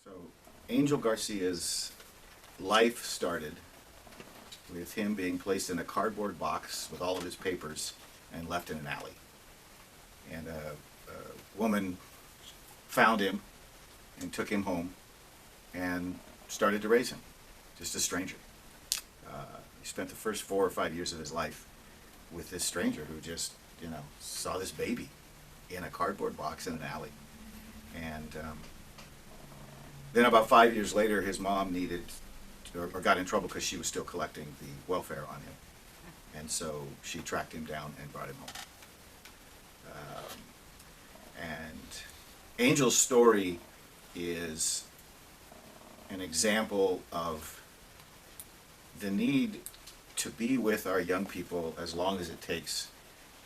So Angel Garcia's life started with him being placed in a cardboard box with all of his papers and left in an alley. And a woman found him and took him home and started to raise him, just a stranger. He spent the first 4 or 5 years of his life with this stranger who just, saw this baby in a cardboard box in an alley. And then about 5 years later, his mom needed, or got in trouble because she was still collecting the welfare on him. And so she tracked him down and brought him home. And Angel's story is an example of the need to be with our young people as long as it takes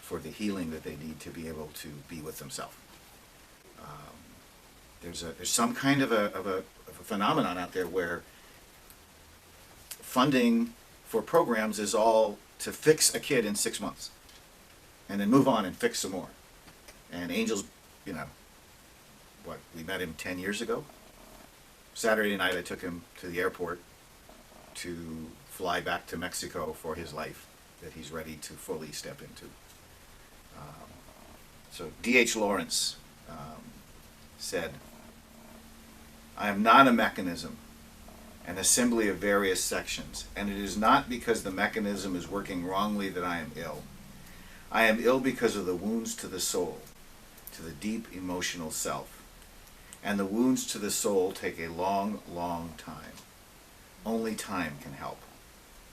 for the healing that they need to be able to be with themselves. There's some kind of a phenomenon out there where funding for programs is all to fix a kid in 6 months and then move on and fix some more. And Angel's, we met him 10 years ago. Saturday night I took him to the airport to fly back to Mexico for his life that he's ready to fully step into. So D.H. Lawrence said, "I am not a mechanism, an assembly of various sections, and it is not because the mechanism is working wrongly that I am ill. I am ill because of the wounds to the soul, to the deep emotional self. And the wounds to the soul take a long, long time. Only time can help,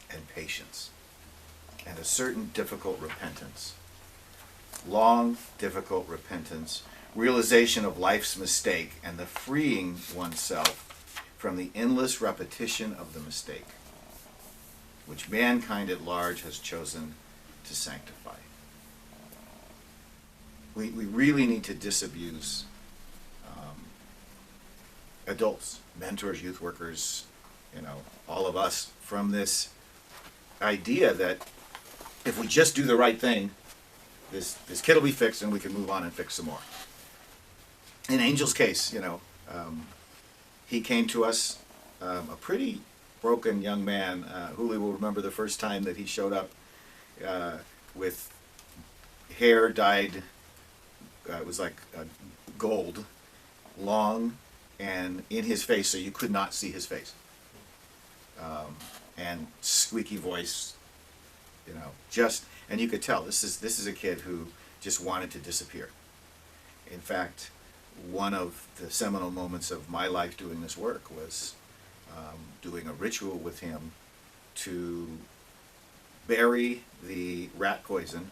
and patience, and a certain difficult repentance. Long, difficult repentance, realization of life's mistake, and the freeing oneself from the endless repetition of the mistake, which mankind at large has chosen to sanctify." We really need to disabuse adults, mentors, youth workers, all of us from this idea that if we just do the right thing, this kid will be fixed and we can move on and fix some more. In Angel's case, he came to us a pretty broken young man. Huli will remember the first time that he showed up with hair dyed, it was like gold, long, and in his face, so you could not see his face. And squeaky voice, and you could tell this is a kid who just wanted to disappear. In fact, one of the seminal moments of my life doing this work was doing a ritual with him to bury the rat poison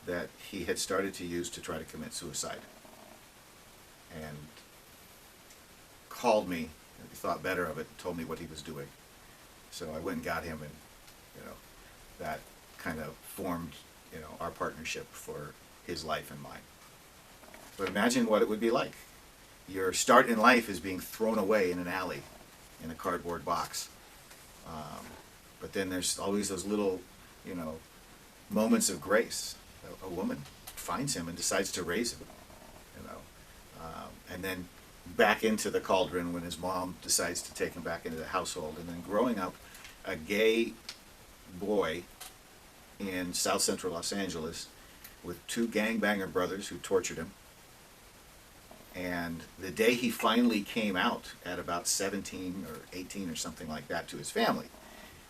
that he had started to use to try to commit suicide. And called me, and thought better of it, and told me what he was doing. So I went and got him, and that kind of formed our partnership for his life and mine. But imagine what it would be like. Your start in life is being thrown away in an alley in a cardboard box. But then there's always those little, moments of grace. A woman finds him and decides to raise him, and then back into the cauldron when his mom decides to take him back into the household. And then growing up a gay boy in South Central Los Angeles with 2 gangbanger brothers who tortured him. And the day he finally came out at about 17 or 18 or something like that to his family,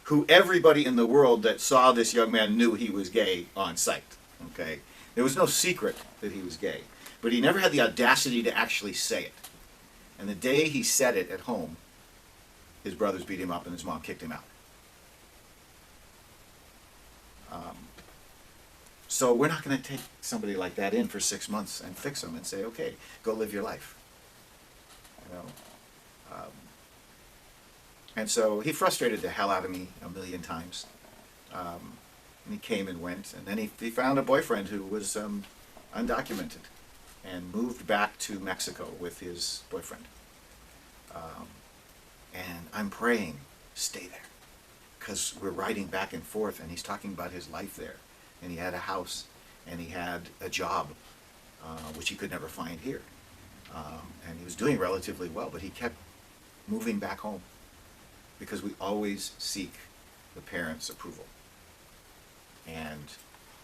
who everybody in the world that saw this young man knew he was gay on sight. Okay? There was no secret that he was gay, but he never had the audacity to actually say it. And the day he said it at home, his brothers beat him up and his mom kicked him out. So we're not going to take somebody like that in for 6 months and fix them and say, okay, go live your life. And so he frustrated the hell out of me a million times. And he came and went. And then he found a boyfriend who was undocumented and moved back to Mexico with his boyfriend. And I'm praying, stay there. Because we're riding back and forth, and he's talking about his life there. And he had a house, and he had a job, which he could never find here. And he was doing relatively well, but he kept moving back home, because we always seek the parents' approval. And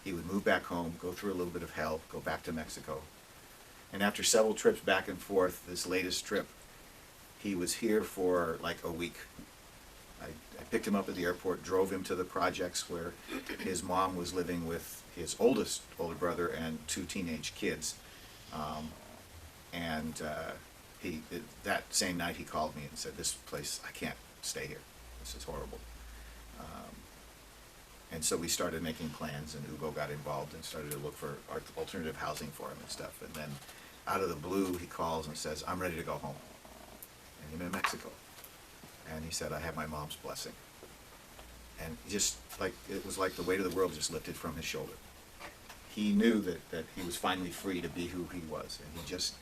he would move back home, go through a little bit of hell, go back to Mexico. And after several trips back and forth, this latest trip, he was here for like a week. I picked him up at the airport, drove him to the projects where his mom was living with his older brother and 2 teenage kids. That same night he called me and said, "This place, I can't stay here. This is horrible." And so we started making plans, and Hugo got involved and started to look for alternative housing for him and stuff. And then out of the blue, he calls and says, "I'm ready to go home." And I'm in Mexico. And he said, "I have my mom's blessing." And just like, it was like the weight of the world just lifted from his shoulder. He knew that he was finally free to be who he was. And he just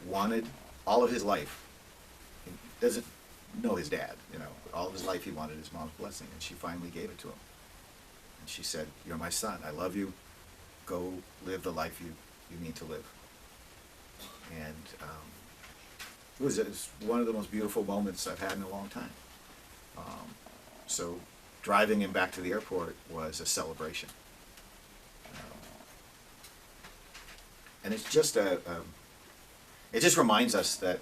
wanted all of his life. He doesn't know his dad, but all of his life he wanted his mom's blessing. And she finally gave it to him. And she said, "You're my son. I love you. Go live the life you need to live." And it was one of the most beautiful moments I've had in a long time. So driving him back to the airport was a celebration. And it's just it just reminds us that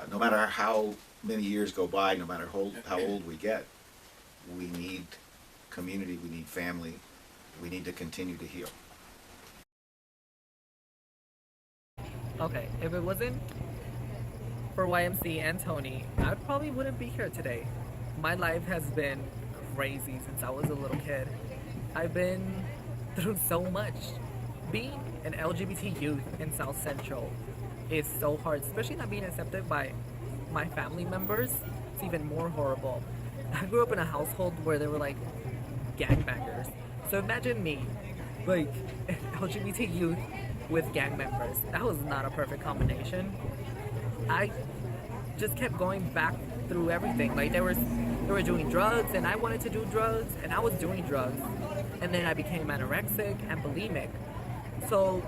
no matter how many years go by, no matter how old we get, we need community, we need family, we need to continue to heal. Okay, if it wasn't for YMC and Tony, I probably wouldn't be here today. My life has been crazy since I was a little kid. I've been through so much. Being an LGBT youth in South Central is so hard, especially not being accepted by my family members. It's even more horrible. I grew up in a household where there were like gangbangers. So imagine me, like LGBT youth with gang members. That was not a perfect combination. I just kept going back through everything. Like they were doing drugs, and I wanted to do drugs, and I was doing drugs, and then I became anorexic and bulimic. So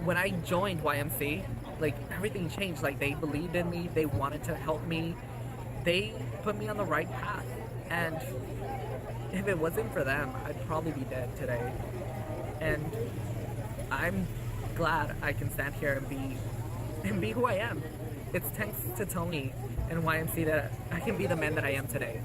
when I joined YMC, like everything changed. Like they believed in me, they wanted to help me, they put me on the right path. And if it wasn't for them, I'd probably be dead today. And I'm glad I can stand here and be who I am. It's thanks to Tony and YMC that I can be the man that I am today.